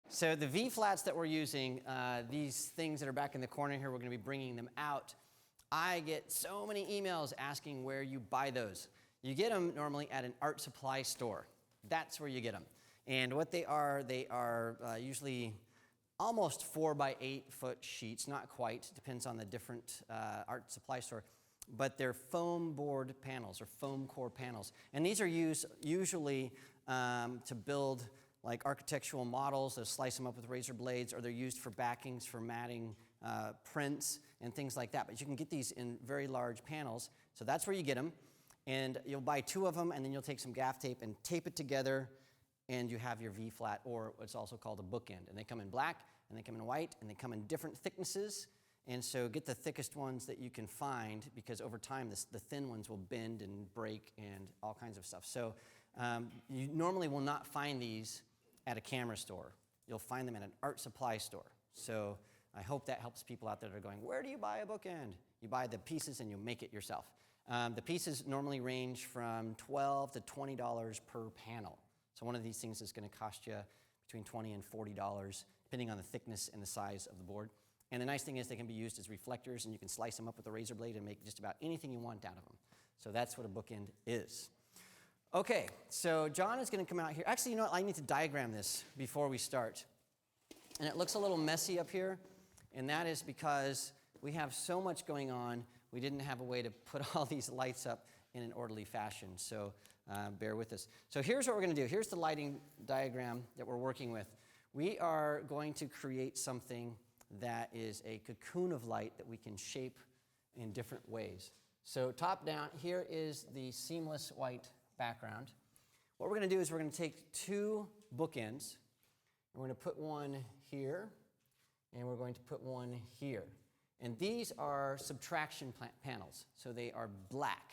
So the V-flats that we're using, these things that are back in the corner here, we're going to be bringing them out. I get so many emails asking where you buy those. You get them normally at an art supply store. That's where you get them. And what they are usually almost 4 by 8 foot sheets, not quite, depends on the different art supply store. But they're foam board panels or foam core panels. And these are used usually to build like architectural models. They'll slice them up with razor blades, or they're used for backings, for matting, prints, and things like that. But you can get these in very large panels. So that's where you get them. And you'll buy 2 of them, and then you'll take some gaff tape and tape it together, and you have your V-flat, or what's also called a bookend. And they come in black, and they come in white, and they come in different thicknesses. And so get the thickest ones that you can find, because over time the thin ones will bend and break and all kinds of stuff. So you normally will not find these at a camera store. You'll find them at an art supply store. So I hope that helps people out there that are going, where do you buy a bookend? You buy the pieces and you make it yourself. The pieces normally range from $12 to $20 per panel. So one of these things is going to cost you between $20 and $40, depending on the thickness and the size of the board. And the nice thing is they can be used as reflectors, and you can slice them up with a razor blade and make just about anything you want out of them. So that's what a bookend is. Okay, so John is going to come out here. Actually, you know what? I need to diagram this before we start. And it looks a little messy up here, and that is because we have so much going on, we didn't have a way to put all these lights up in an orderly fashion, so bear with us. So here's what we're going to do. Here's the lighting diagram that we're working with. We are going to create something that is a cocoon of light that we can shape in different ways. So top down, here is the seamless white background. What we're going to do is we're going to take 2 bookends, and we're going to put one here, and we're going to put one here. And these are subtraction panels, so they are black.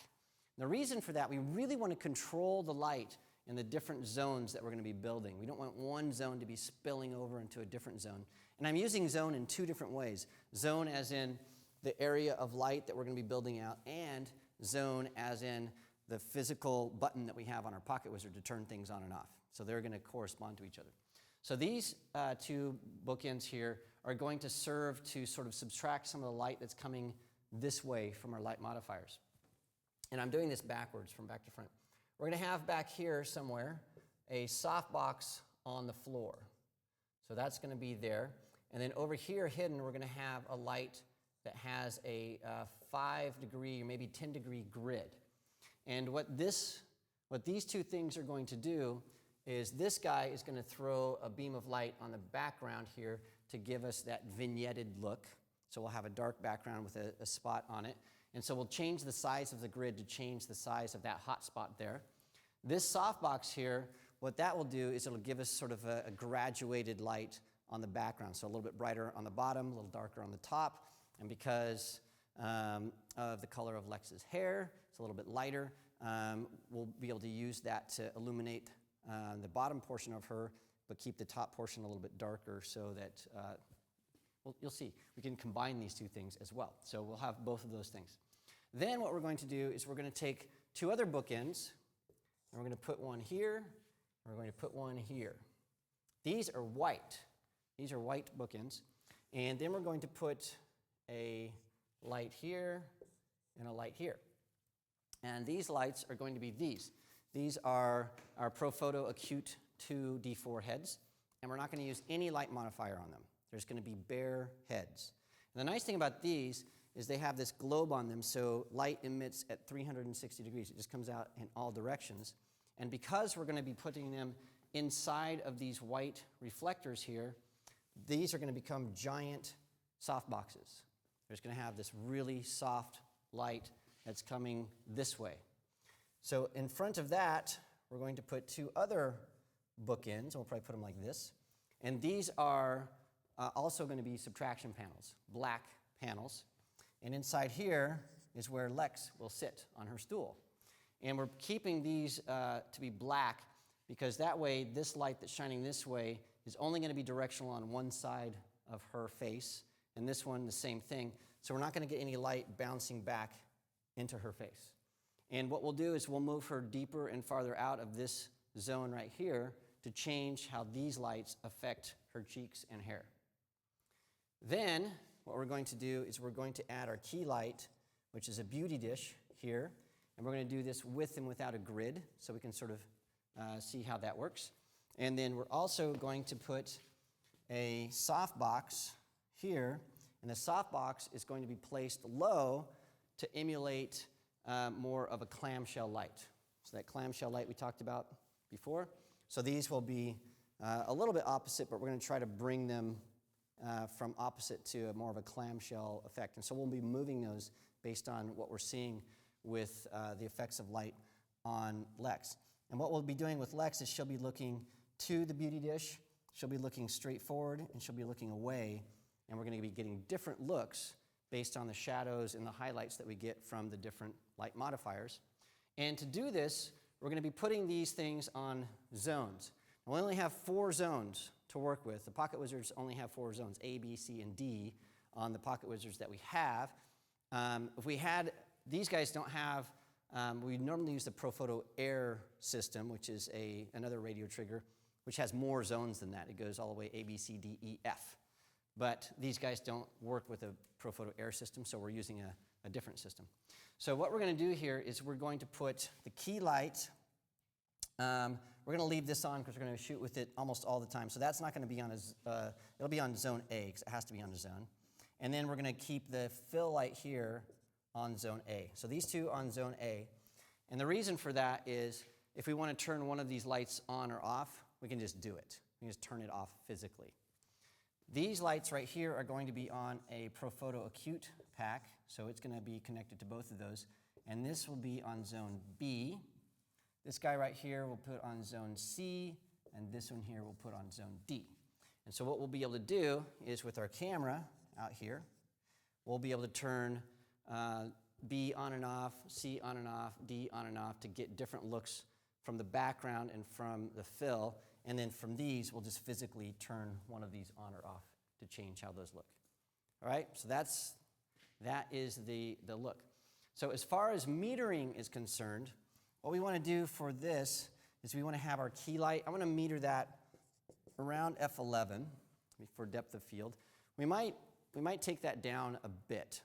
And the reason for that, we really want to control the light in the different zones that we're going to be building. We don't want one zone to be spilling over into a different zone. And I'm using zone in 2 different ways. Zone as in the area of light that we're going to be building out, and zone as in the physical button that we have on our Pocket Wizard to turn things on and off. So they're going to correspond to each other. So these 2 bookends here are going to serve to sort of subtract some of the light that's coming this way from our light modifiers. And I'm doing this backwards, from back to front. We're going to have back here somewhere a softbox on the floor. So that's going to be there. And then over here hidden, we're going to have a light that has a 5-degree or maybe 10-degree grid. And what these 2 things are going to do is this guy is going to throw a beam of light on the background here to give us that vignetted look. So we'll have a dark background with a spot on it. And so we'll change the size of the grid to change the size of that hot spot there. This softbox here, what that will do is it'll give us sort of a graduated light on the background. So a little bit brighter on the bottom, a little darker on the top. And because of the color of Lex's hair, it's a little bit lighter, we'll be able to use that to illuminate the bottom portion of her, but keep the top portion a little bit darker so that, well, you'll see, we can combine these 2 things as well. So we'll have both of those things. Then what we're going to do is we're going to take 2 other bookends, and we're going to put one here, and we're going to put one here. These are white. These are white bookends. And then we're going to put a light here and a light here. And these lights are going to be these. These are our Profoto Acute 2 D4 heads, and we're not going to use any light modifier on them. There's going to be bare heads. And the nice thing about these is they have this globe on them, so light emits at 360 degrees. It just comes out in all directions. And because we're going to be putting them inside of these white reflectors here, these are going to become giant soft boxes. There's going to have this really soft light that's coming this way. So in front of that, we're going to put 2 other bookends, and we'll probably put them like this. And these are also going to be subtraction panels, black panels. And inside here is where Lex will sit on her stool. And we're keeping these to be black because that way this light that's shining this way is only going to be directional on one side of her face, and this one the same thing. So we're not going to get any light bouncing back into her face. And what we'll do is we'll move her deeper and farther out of this zone right here to change how these lights affect her cheeks and hair. Then, what we're going to do is we're going to add our key light, which is a beauty dish here, and we're going to do this with and without a grid, so we can sort of see how that works. And then we're also going to put a softbox here, and the softbox is going to be placed low to emulate more of a clamshell light. So that clamshell light we talked about before. So these will be a little bit opposite, but we're going to try to bring them from opposite to more of a clamshell effect. And so we'll be moving those based on what we're seeing with the effects of light on Lex. And what we'll be doing with Lex is she'll be looking to the beauty dish, she'll be looking straight forward, and she'll be looking away. And we're going to be getting different looks based on the shadows and the highlights that we get from the different light modifiers. And to do this, we're going to be putting these things on zones. We only have 4 zones to work with. The Pocket Wizards only have 4 zones, A, B, C, and D, on the Pocket Wizards that we have. If we had, these guys don't have, we normally use the ProPhoto Air system, which is another radio trigger, which has more zones than that. It goes all the way A, B, C, D, E, F. But these guys don't work with a ProPhoto Air system, so we're using a different system. So what we're going to do here is we're going to put the key light. We're going to leave this on because we're going to shoot with it almost all the time. So that's not going to be on it'll be on zone A because it has to be on a zone. And then we're going to keep the fill light here on zone A. So these two on zone A. And the reason for that is if we want to turn one of these lights on or off, we can just do it. We can just turn it off physically. These lights right here are going to be on a ProPhoto Acute pack, so it's going to be connected to both of those. And this will be on zone B. This guy right here we'll put on zone C, and this one here we'll put on zone D. And so what we'll be able to do is with our camera out here, we'll be able to turn B on and off, C on and off, D on and off to get different looks from the background and from the fill. And then from these, we'll just physically turn one of these on or off to change how those look. All right, so that is the look. So as far as metering is concerned, what we want to do for this is we want to have our key light. I want to meter that around F11 for depth of field. We might take that down a bit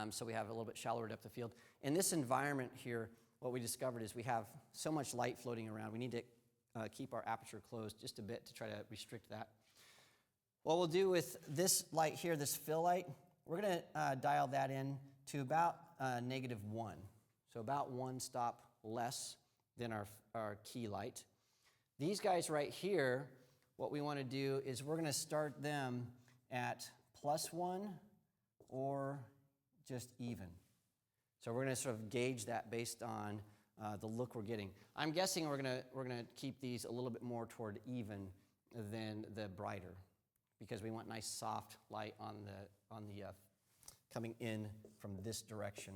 so we have a little bit shallower depth of field. In this environment here, what we discovered is we have so much light floating around. We need to keep our aperture closed just a bit to try to restrict that. What we'll do with this light here, this fill light, we're going to dial that in to about -1. So about 1 stop less than our key light. These guys right here, what we want to do is we're going to start them at +1 or just even. So we're going to sort of gauge that based on the look we're getting. I'm guessing we're going to keep these a little bit more toward even than the brighter because we want nice soft light on the coming in from this direction.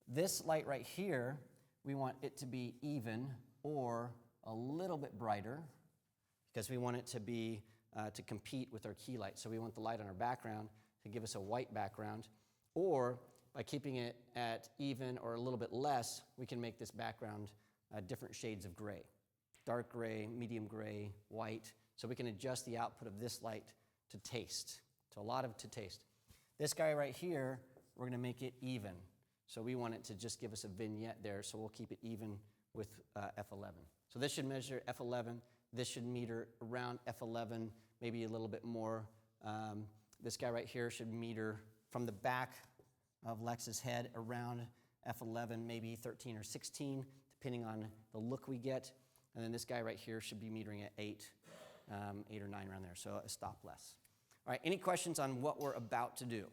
This light right here, we want it to be even or a little bit brighter because we want it to be to compete with our key light. So we want the light on our background to give us a white background, or by keeping it at even or a little bit less, we can make this background different shades of gray. Dark gray, medium gray, white. So we can adjust the output of this light to taste, to a lot of to taste. This guy right here, we're going to make it even. So we want it to just give us a vignette there, so we'll keep it even with F11. So this should measure F11. This should meter around F11, maybe a little bit more. This guy right here should meter from the back of Lex's head around F11, maybe 13 or 16, depending on the look we get. And then this guy right here should be metering at 8 or 9 around there, so a stop less. All right, any questions on what we're about to do?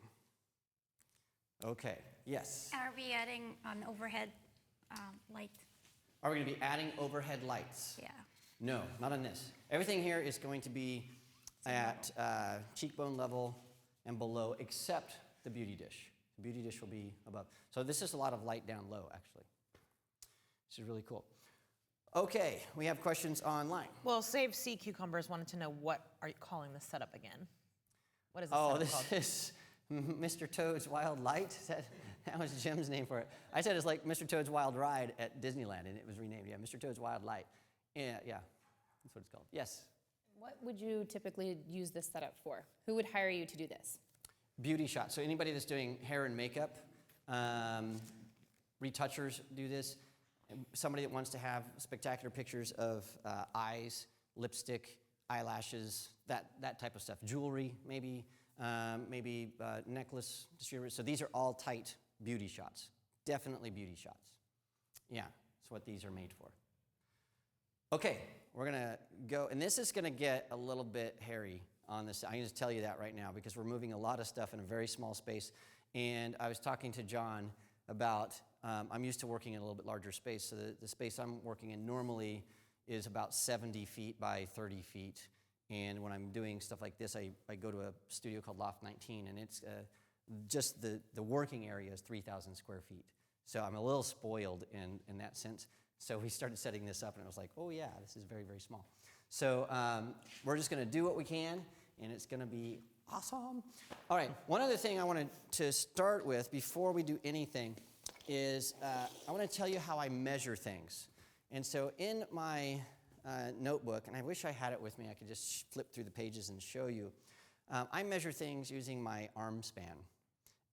Okay, yes? Are we adding an overhead light? Are we going to be adding overhead lights? Yeah. No, not on this. Everything here is going to be at cheekbone level and below, except the beauty dish. The beauty dish will be above. So this is a lot of light down low, actually. This is really cool. Okay, we have questions online. Well, Save Sea Cucumbers wanted to know, what are you calling the setup again? What is the setup called? Oh, this is Mr. Toad's Wild Light. That was Jim's name for it. I said it's like Mr. Toad's Wild Ride at Disneyland, and it was renamed. Yeah, Mr. Toad's Wild Light. Yeah. That's what it's called. Yes? What would you typically use this setup for? Who would hire you to do this? Beauty shots. So anybody that's doing hair and makeup, retouchers do this. Somebody that wants to have spectacular pictures of eyes, lipstick, eyelashes, that type of stuff. Jewelry, maybe necklace distributors. So these are all tight beauty shots. Definitely beauty shots. Yeah, that's what these are made for. Okay, we're gonna go, and this is gonna get a little bit hairy on this. I can just tell you that right now because we're moving a lot of stuff in a very small space. And I was talking to John about, I'm used to working in a little bit larger space. So the space I'm working in normally is about 70 feet by 30 feet. And when I'm doing stuff like this, I go to a studio called Loft 19, and it's just the working area is 3,000 square feet. So I'm a little spoiled in that sense. So we started setting this up, and it was like, oh yeah, this is very, very small. So we're just gonna do what we can, and it's gonna be awesome. All right, one other thing I wanted to start with before we do anything is I wanna tell you how I measure things. And so in my notebook, and I wish I had it with me, I could just flip through the pages and show you. I measure things using my arm span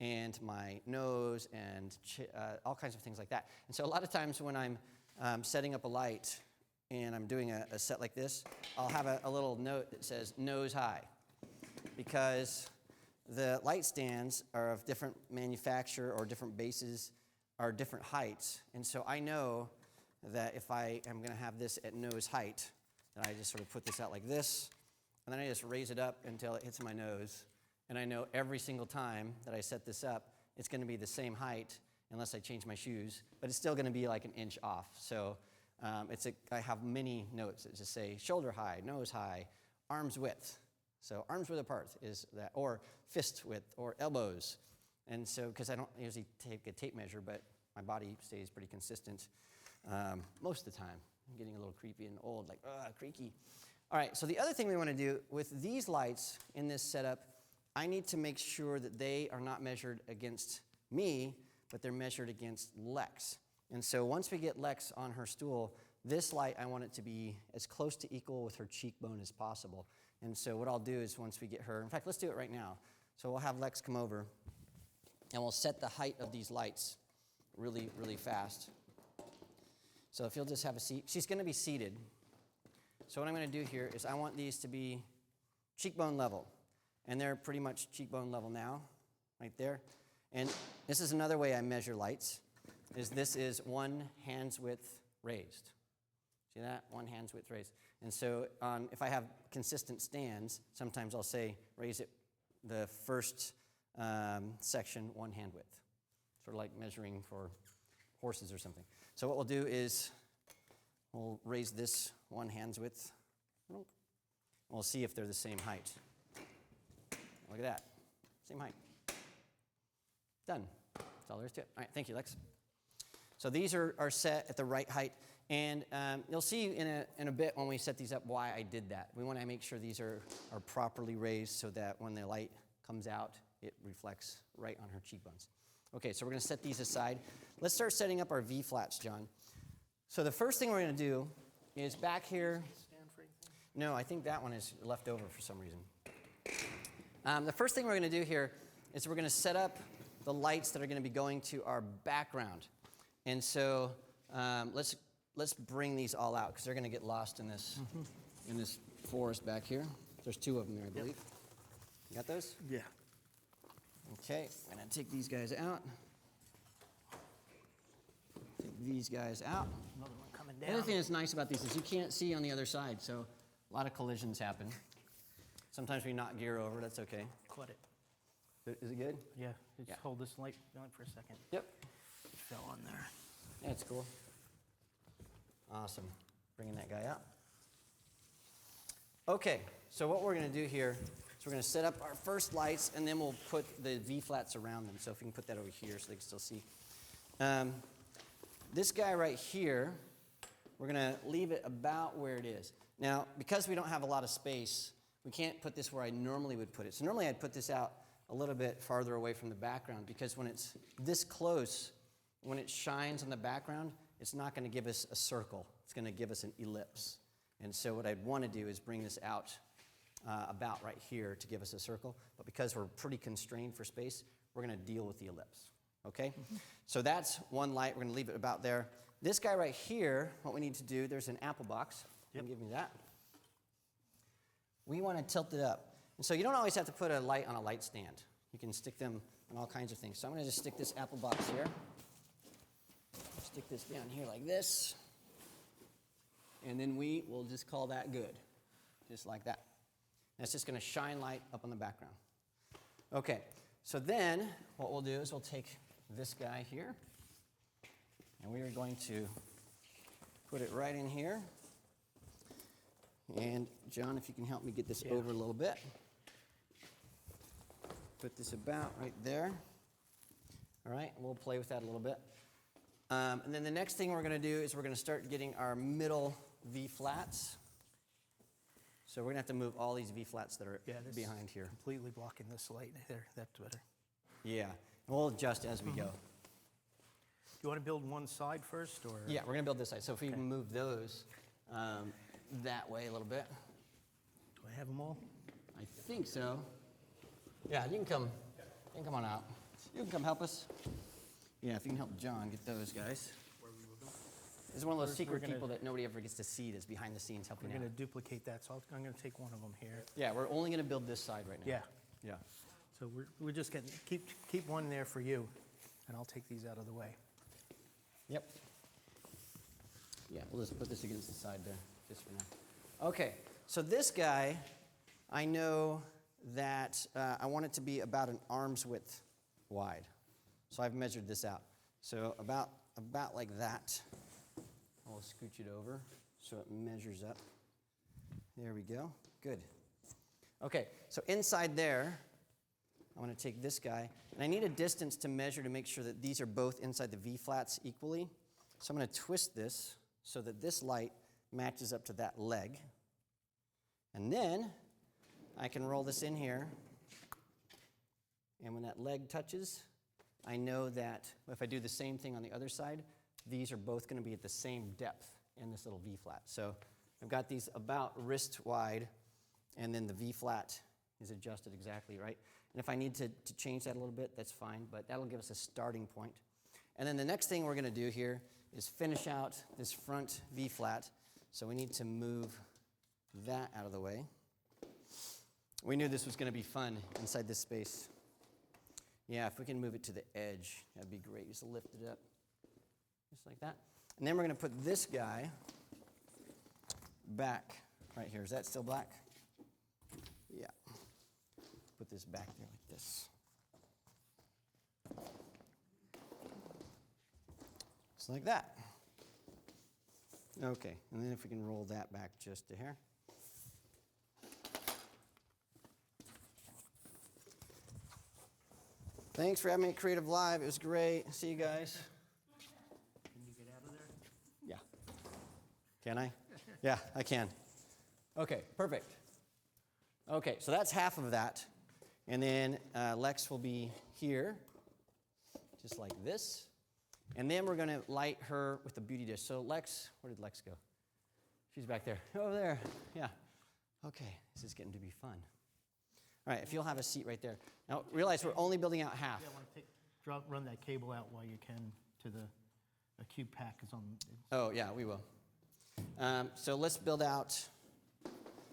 and my nose and all kinds of things like that. And so a lot of times when I'm setting up a light and I'm doing a set like this, I'll have a little note that says nose high, because the light stands are of different manufacture or different bases or different heights. And so I know that if I am gonna have this at nose height, then I just sort of put this out like this, and then I just raise it up until it hits my nose. And I know every single time that I set this up, it's gonna be the same height unless I change my shoes, but it's still gonna be like an inch off. So I have many notes that just say shoulder high, nose high, arms width. So arms width apart is that, or fist width, or elbows. And so, because I don't usually take a tape measure, but my body stays pretty consistent most of the time. I'm getting a little creepy and old, like, creaky. All right, so the other thing we want to do with these lights in this setup, I need to make sure that they are not measured against me, but they're measured against Lex. And so once we get Lex on her stool, this light, I want it to be as close to equal with her cheekbone as possible. And so what I'll do is once we get her, in fact, let's do it right now. So we'll have Lex come over, and we'll set the height of these lights really, really fast. So if you'll just have a seat, she's gonna be seated. So what I'm gonna do here is I want these to be cheekbone level. And they're pretty much cheekbone level now, right there. And this is another way I measure lights, is this is one hand's width raised. See that? One hand's width raised. And so if I have consistent stands, sometimes I'll say raise it the first section one hand width. Sort of like measuring for horses or something. So what we'll do is we'll raise this one hand's width. We'll see if they're the same height. Look at that. Same height. Done. That's all there is to it. All right, thank you, Lex. So these are set at the right height. And you'll see in a bit when we set these up why I did that. We want to make sure these are properly raised so that when the light comes out, it reflects right on her cheekbones. Okay, so we're going to set these aside. Let's start setting up our V-flats, John. So the first thing we're going to do is back here. No, I think that one is left over for some reason. The first thing we're going to do here is we're going to set up the lights that are going to be going to our background. And so let's bring these all out because they're going to get lost in this forest back here. There's two of them there, I believe. You got those? Yeah. Okay, I'm going to take these guys out. Take these guys out. Another one coming The down. other thing that's nice about these is you can't see on the other side, so a lot of collisions happen. Sometimes we knock gear over, that's okay. Quit it. Is it good? Yeah, just Yeah. hold this light on for a second. Yep. It fell on there. That's cool. Awesome. Bringing that guy out. Okay, so what we're going to do here is we're going to set up our first lights, and then we'll put the V-flats around them. So if we can put that over here so they can still see. This guy right here, we're going to leave it about where it is. Now, because we don't have a lot of space, we can't put this where I normally would put it. So normally I'd put this out a little bit farther away from the background because when it's this close, when it shines on the background, it's not going to give us a circle. It's going to give us an ellipse. And so what I'd want to do is bring this out about right here to give us a circle. But because we're pretty constrained for space, we're going to deal with the ellipse. Okay? So that's one light. We're going to leave it about there. This guy right here, what we need to do, there's an apple box. Yep. Give me that. We want to tilt it up. And so you don't always have to put a light on a light stand. You can stick them on all kinds of things. So I'm going to just stick this apple box here. Stick this down here like this. And then we will just call that good. Just like that. And it's just going to shine light up on the background. Okay, so then what we'll do is we'll take this guy here. And we are going to put it right in here. And John, if you can help me get this over a little bit. Put this about right there. All right, we'll play with that a little bit. And then the next thing we're going to do is we're going to start getting our middle V-flats. So we're going to have to move all these V-flats that are behind here. Completely blocking this light there. That's better. Yeah, and we'll adjust as we go. You want to build one side first, or? Yeah, we're going to build this side. So if we can move those that way a little bit. Do I have them all? I think so. Yeah, you can come on out. You can come help us. Yeah, if you can help John get those guys. This is one of those secret people that nobody ever gets to see that's behind the scenes helping We're out. going to duplicate that, so I'm going to take one of them here. Yeah, we're only going to build this side right now. Yeah. Yeah. So we're just getting, keep one there for you, and I'll take these out of the way. Yep. Yeah, we'll just put this against the side there, just for now. Okay, so this guy, I know that I want it to be about an arm's width wide. So I've measured this out. So about like that. I'll scooch it over so it measures up. There we go. Good. Okay, so inside there, I want to take this guy, and I need a distance to measure to make sure that these are both inside the V-flats equally. So I'm going to twist this so that this light matches up to that leg. And then I can roll this in here, and when that leg touches, I know that if I do the same thing on the other side, these are both going to be at the same depth in this little V-flat. So I've got these about wrist wide, and then the V-flat is adjusted exactly right. And if I need to change that a little bit, that's fine, but that'll give us a starting point. And then the next thing we're going to do here is finish out this front V-flat. So we need to move that out of the way. We knew this was going to be fun inside this space. Yeah, if we can move it to the edge, that'd be great. Just lift it up, just like that. And then we're going to put this guy back right here. Is that still black? Yeah. Put this back there like this. Just like that. Okay, and then if we can roll that back just a hair. Thanks for having me at CreativeLive. It was great. See you guys. Can you get out of there? Yeah. Can I? Yeah, I can. Okay, perfect. Okay, so that's half of that. And then Lex will be here, just like this. And then we're going to light her with the beauty dish. So Lex, where did Lex go? She's back there. Over there. Yeah. Okay, this is getting to be fun. All right, if you'll have a seat right there. Now, realize we're only building out half. Yeah, I want to run that cable out while you can to a cube pack is on. Oh, yeah, we will. So let's build out.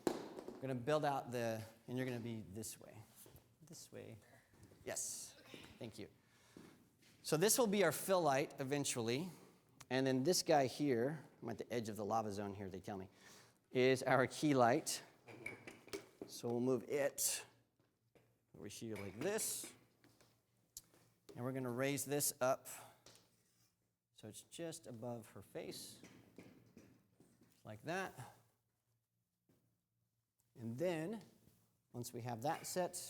We're going to build out and you're going to be this way. This way. Yes. Thank you. So this will be our fill light eventually. And then this guy here, I'm at the edge of the lava zone here, they tell me, is our key light. So we'll move it over here like this. And we're going to raise this up so it's just above her face, like that. And then, once we have that set,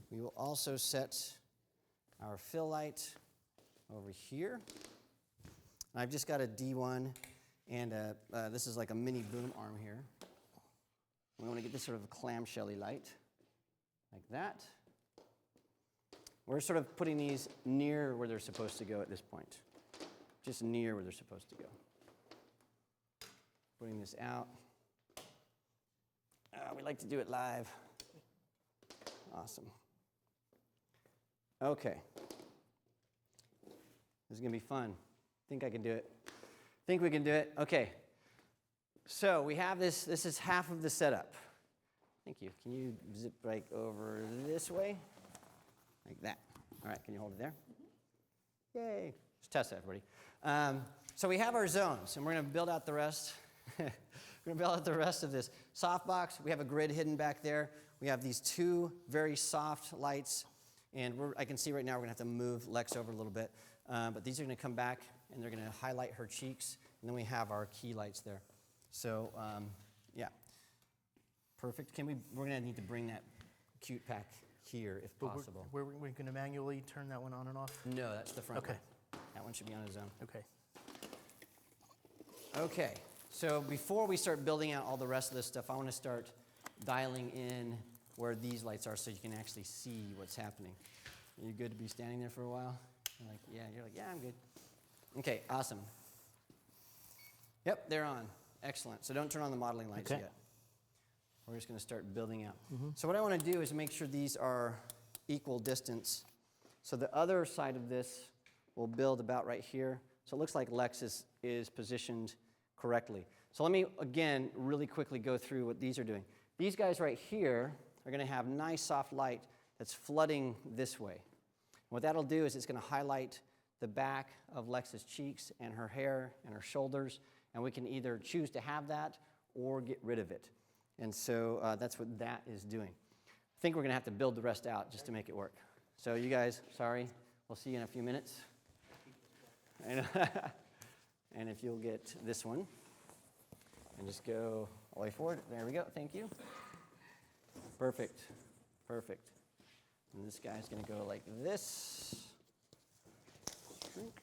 we will also set our fill light over here. And I've just got a D1, and this is like a mini boom arm here. We want to get this sort of a clamshelly light, like that. We're sort of putting these near where they're supposed to go at this point. Just near where they're supposed to go. Putting this out like to do it live. Awesome. Okay. This is going to be fun. Think I can do it. Think we can do it. Okay. So we have this. This is half of the setup. Thank you. Can you zip right over this way? Like that. All right. Can you hold it there? Yay. Let's test that, everybody. So we have our zones, and we're going to build out the rest. We're going to build out the rest of this. Softbox, we have a grid hidden back there. We have these two very soft lights, and I can see right now we're going to have to move Lex over a little bit. But these are going to come back, and they're going to highlight her cheeks, and then we have our key lights there. So, yeah. Perfect. We're going to need to bring that cute pack here if possible. We're going to manually turn that one on and off? No, that's the front Okay. one. That one should be on its own. Okay. Okay, so before we start building out all the rest of this stuff, I want to start dialing in where these lights are so you can actually see what's happening. Are you good to be standing there for a while? You're like, yeah, I'm good. Okay, awesome. Yep, they're on. Excellent. So don't turn on the modeling lights Okay. yet. We're just going to start building out. So what I want to do is make sure these are equal distance. So the other side of this will build about right here. So it looks like Lex is positioned correctly. So let me, again, really quickly go through what these are doing. These guys right here are going to have nice soft light that's flooding this way. What that'll do is it's going to highlight the back of Lex's cheeks and her hair and her shoulders, and we can either choose to have that or get rid of it. And so that's what that is doing. I think we're going to have to build the rest out just to make it work. So you guys, sorry, we'll see you in a few minutes. And if you'll get this one and just go all the way forward. There we go. Thank you. Perfect. Perfect. And this guy's going to go like this. Shrink.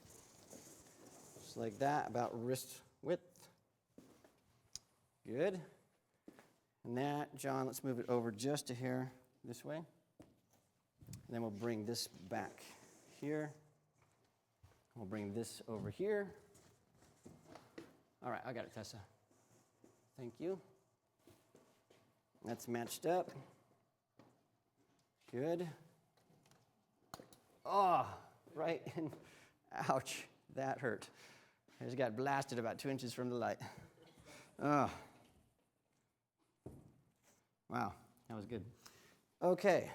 Just like that, about wrist width. Good. And that, John, let's move it over just a hair this way. And then we'll bring this back here. We'll bring this over here. All right, I got it, Tessa. Thank you. That's matched up. Good. Oh, right in. Ouch, that hurt. I just got blasted about 2 inches from the light. Oh. Wow, that was good. Okay.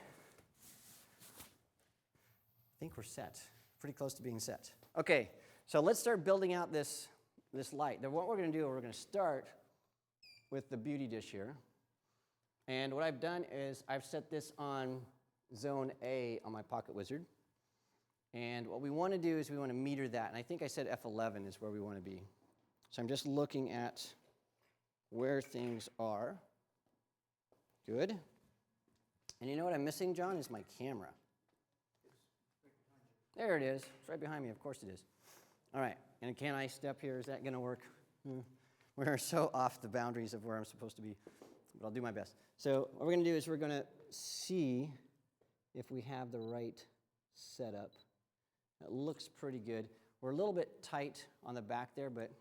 I think we're set. Pretty close to being set. Okay, so let's start building out this light. Then what we're going to do, we're going to start with the beauty dish here. And what I've done is I've set this on zone A on my Pocket Wizard. And what we want to do is we want to meter that. And I think I said F11 is where we want to be. So I'm just looking at where things are. Good. And you know what I'm missing, John, is my camera. There it is. It's right behind me. Of course it is. All right. And can I step here? Is that going to work? We're so off the boundaries of where I'm supposed to be, but I'll do my best. So what we're going to do is we're going to see if we have the right setup. It looks pretty good. We're a little bit tight on the back there, but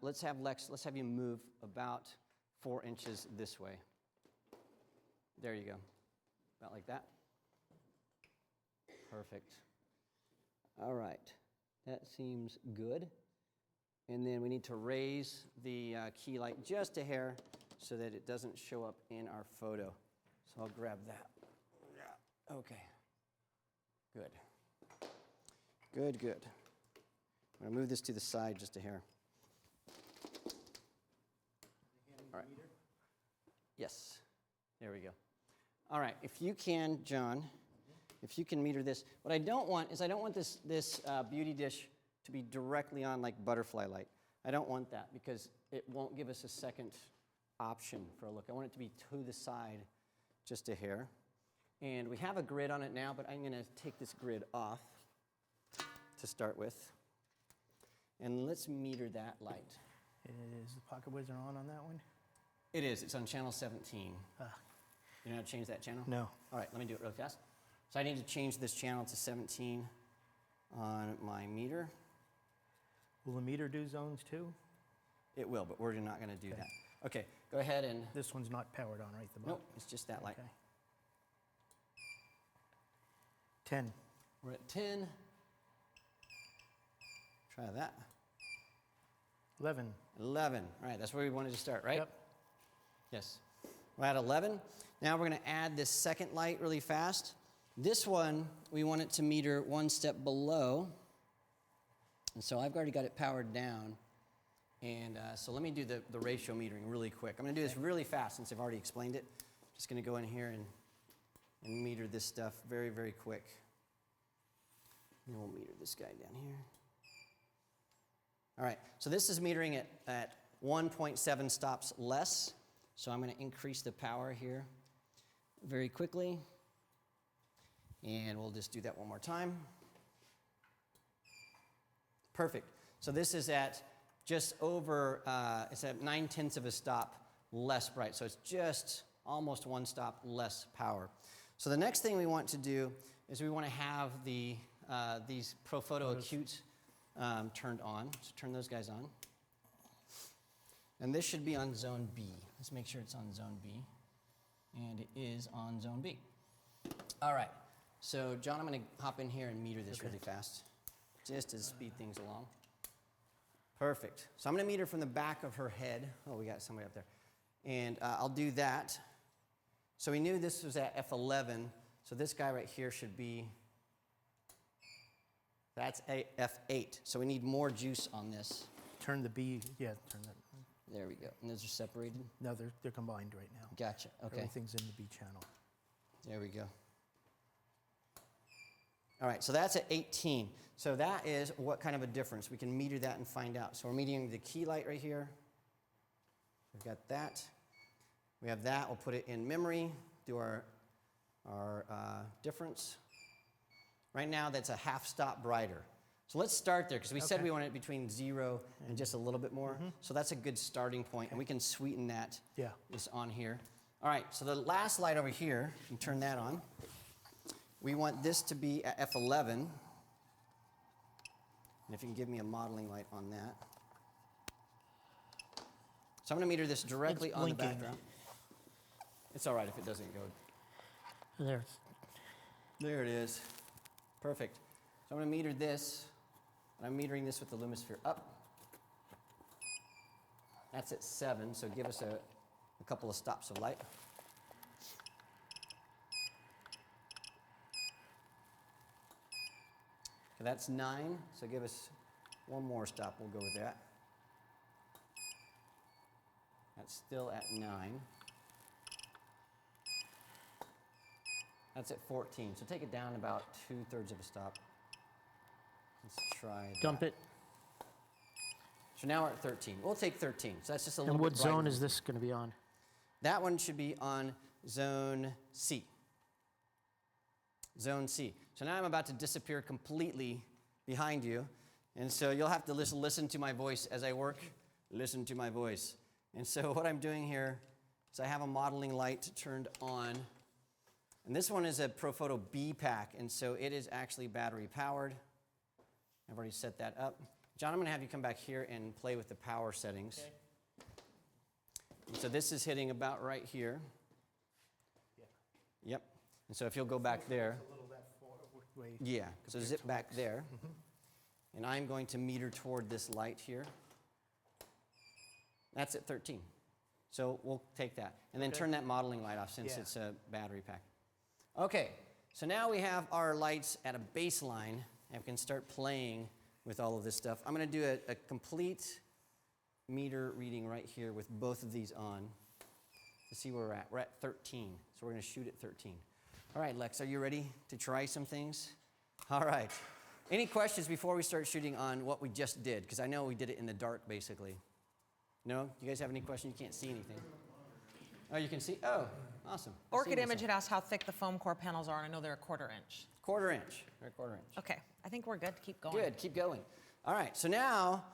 let's have Lex, let's have you move about 4 inches this way. There you go. About like that. Perfect. All right. That seems good. And then we need to raise the key light just a hair so that it doesn't show up in our photo. So I'll grab that. Yeah. Okay. Good. Good, good. I'm going to move this to the side just a hair. All right. Yes. There we go. All right. If you can, John, if you can meter this. What I don't want is I don't want this beauty dish to be directly on like butterfly light. I don't want that because it won't give us a second option for a look. I want it to be to the side just a hair. And we have a grid on it now, but I'm going to take this grid off to start with. And let's meter that light. Is the Pocket Wizard on that one? It is. It's on channel 17. You know how to change that channel? No. All right, let me do it real fast. So I need to change this channel to 17 on my meter. Will the meter do zones too? It will, but we're not going to do that. Okay, go ahead and, This one's not powered on, right? The bottom? nope, it's just that light. Okay. 10. We're at 10. Try that. 11. 11. All right, that's where we wanted to start, right? Yep. Yes. We're at 11. Now we're going to add this second light really fast. This one, we want it to meter one step below. And so I've already got it powered down. And so let me do the ratio metering really quick. I'm going to do this really fast since I've already explained it. Just going to go in here and meter this stuff very, very quick. And we'll meter this guy down here. All right, so this is metering at 1.7 stops less. So I'm going to increase the power here very quickly. And we'll just do that one more time. Perfect. So this is at just over, it's at 9/10 of a stop less bright. So it's just almost one stop less power. So the next thing we want to do is we want to have these ProPhoto Acute turned on. So turn those guys on. And this should be on zone B. Let's make sure it's on zone B. And it is on zone B. All right. So John, I'm going to hop in here and meter this really fast, just to speed things along. Perfect. So I'm going to meter from the back of her head. Oh, we got somebody up there. And I'll do that. So we knew this was at F11. So this guy right here should be, that's F8. So we need more juice on this. Turn the B, yeah, turn that. There we go. And those are separated? No, they're combined right now. Gotcha. Okay. Everything's in the B channel. There we go. All right, so that's at 18. So that is what kind of a difference. We can meter that and find out. So we're metering the key light right here. We've got that. We have that. We'll put it in memory, do our difference. Right now, that's a half stop brighter. So let's start there, because we said we want it between 0 and just a little bit more. So that's a good starting point, and we can sweeten that. Yeah. Is on here. All right, so the last light over here, you can turn that on. We want this to be at F11. And if you can give me a modeling light on that. So I'm going to meter this directly It's on the blinking. background. It's all right if it doesn't go. There. There it is. Perfect. So I'm going to meter this, and I'm metering this with the Lumisphere up. That's at 7, so give us a couple of stops of light. Okay, that's 9, so give us one more stop. We'll go with that. That's still at 9. That's at 14, so take it down about 2/3 of a stop. Let's try Dump that. it. So now we're at 13. We'll take 13, so that's just a little And bit what zone brighter. is this going to be on? That one should be on zone C. Zone C. So now I'm about to disappear completely behind you. And so you'll have to listen to my voice as I work. Listen to my voice. And so what I'm doing here is I have a modeling light turned on. And this one is a ProPhoto B pack. And so it is actually battery powered. I've already set that up. John, I'm going to have you come back here and play with the power settings. Okay. So this is hitting about right here. Yep. And so if you'll go back there. A little that way. Yeah, so zip back there. And I'm going to meter toward this light here. That's at 13. So we'll take that. And then turn that modeling light off since it's a battery pack. Okay, so now we have our lights at a baseline, and we can start playing with all of this stuff. I'm going to do a complete meter reading right here with both of these on to see where we're at. We're at 13, so we're going to shoot at 13. All right, Lex, are you ready to try some things? All right. Any questions before we start shooting on what we just did? Because I know we did it in the dark, basically. No? You guys have any questions? You can't see anything. Oh, you can see? Oh, awesome. I see Orchid Image myself. had asked how thick the foam core panels are, and I know they're a 1/4 inch. 1/4 inch. Or 1/4 inch. Okay, I think we're good to keep going. Good, keep going. All right, so now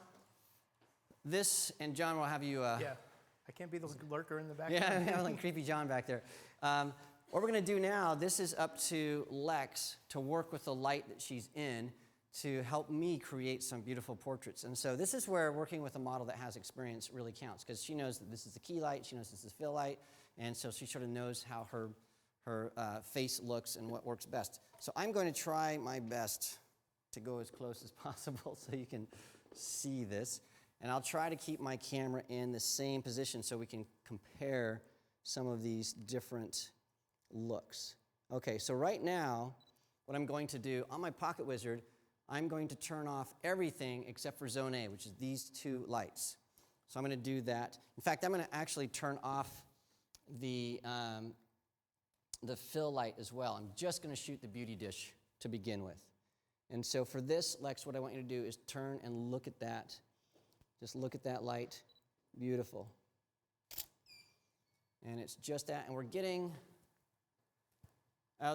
this, and John will have you. Yeah. I can't be the lurker in the background. Yeah, we have like creepy John back there. What we're going to do now, this is up to Lex to work with the light that she's in to help me create some beautiful portraits. And so this is where working with a model that has experience really counts, because she knows that this is the key light, she knows this is fill light, and so she sort of knows how her face looks and what works best. So I'm going to try my best to go as close as possible so you can see this. And I'll try to keep my camera in the same position so we can compare some of these different looks. Okay, so right now, what I'm going to do on my Pocket Wizard, I'm going to turn off everything except for Zone A, which is these two lights. So I'm going to do that. In fact, I'm going to actually turn off the fill light as well. I'm just going to shoot the beauty dish to begin with. And so for this, Lex, what I want you to do is turn and look at that. Just look at that light. Beautiful. And it's just that. And we're getting,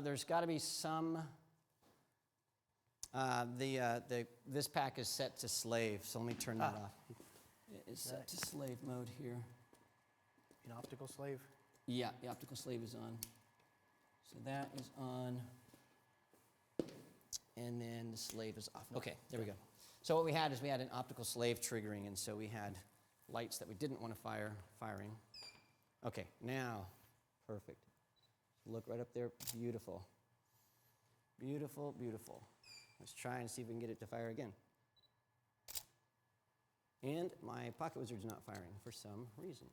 there's got to be some, this pack is set to slave, so let me turn that off. It is set to slave mode here. An optical slave? Yeah, the optical slave is on. So that is on. And then the slave is off. Okay, there we go. So what we had is we had an optical slave triggering, and so we had lights that we didn't want to firing. Okay, now, perfect. Look right up there, beautiful. Beautiful, beautiful. Let's try and see if we can get it to fire again. And my Pocket Wizard's not firing for some reason.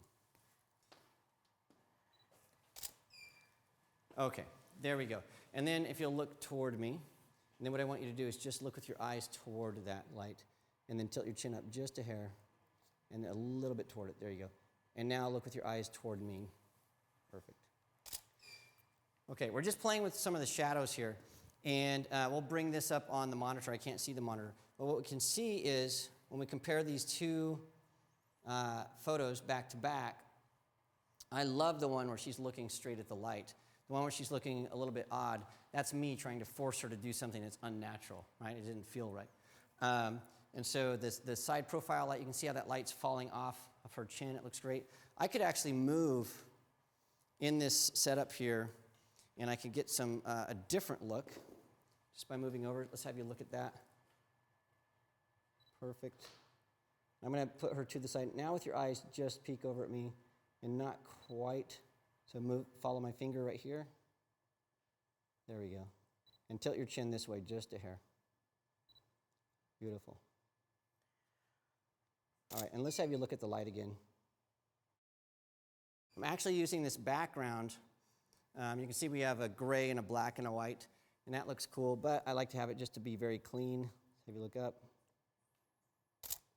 Okay, there we go. And then if you'll look toward me, and then what I want you to do is just look with your eyes toward that light, and then tilt your chin up just a hair, and a little bit toward it. There you go. And now look with your eyes toward me. Perfect. Okay, we're just playing with some of the shadows here, and we'll bring this up on the monitor. I can't see the monitor, but what we can see is when we compare these two photos back to back, I love the one where she's looking straight at the light. The one where she's looking a little bit odd, that's me trying to force her to do something that's unnatural, right? It didn't feel right. And so the side profile light, you can see how that light's falling off of her chin. It looks great. I could actually move in this setup here, and I could get a different look just by moving over. Let's have you look at that. Perfect. I'm going to put her to the side. Now with your eyes, just peek over at me, and not quite. So follow my finger right here. There we go. And tilt your chin this way, just a hair. Beautiful. All right, and let's have you look at the light again. I'm actually using this background. You can see we have a gray and a black and a white, and that looks cool, but I like to have it just to be very clean. Let's have you look up.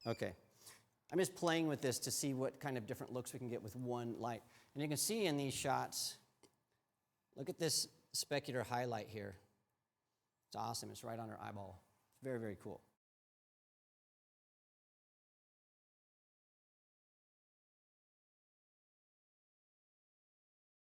Okay. I'm just playing with this to see what kind of different looks we can get with one light. And you can see in these shots, look at this specular highlight here. It's awesome. It's right on her eyeball. It's very, very cool.